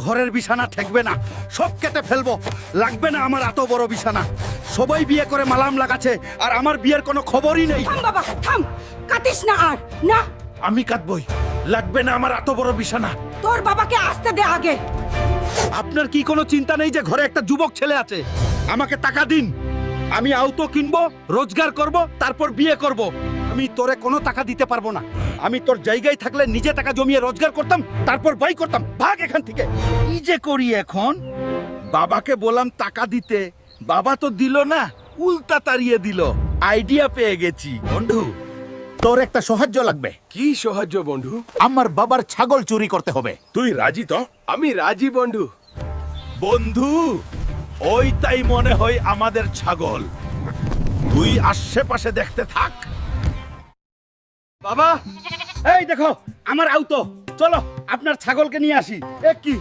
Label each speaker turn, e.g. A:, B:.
A: ঘরের বিছানা ঠেকবে না, সব কেটে ফেলবো। লাগবে না আমার এত বড় বিছানা। সবাই বিয়ে করে মালাম লাগাচ্ছে আর আমার বিয়ের কোনো খবরই নেই।
B: থাম বাবা থাম, কাটিস না আর না।
A: আমি কাটবই, লাগবে না আমার এত বড় বিছানা।
B: তোর বাবাকে আসতে দে আগে।
A: আপনার কি কোনো চিন্তা নেই যে ঘরে একটা যুবক ছেলে আছে? আমাকে টাকা দিন, আমি আউটো কিনবো, রোজগার করব, তারপর বিয়ে করব। আমি তোরে কোনো টাকা দিতে পারবো না। আমি তোর জায়গায় থাকলে নিজে টাকা জমিয়ে রোজগার করতাম, তারপর বাই করতাম। ভাগ এখান থেকে। কি যে করি এখন? বাবাকে বললাম টাকা দিতে, বাবা তো দিল না, উল্টা তাড়িয়ে দিল। আইডিয়া পেয়ে গেছি।
C: বন্ধু, তোর একটা সাহায্য লাগবে।
D: কি সাহায্য বন্ধু?
C: আমার বাবার ছাগল চুরি করতে হবে।
D: তুই রাজি তো? আমি রাজি বন্ধু।
A: বন্ধু, ওইটাই মনে হয় আমাদের ছাগল। তুই আশেপাশে দেখতে থাক। বাবা, এই দেখো আমার আউতো। চলো আপনার ছাগলকে নিয়ে আসি। এ কি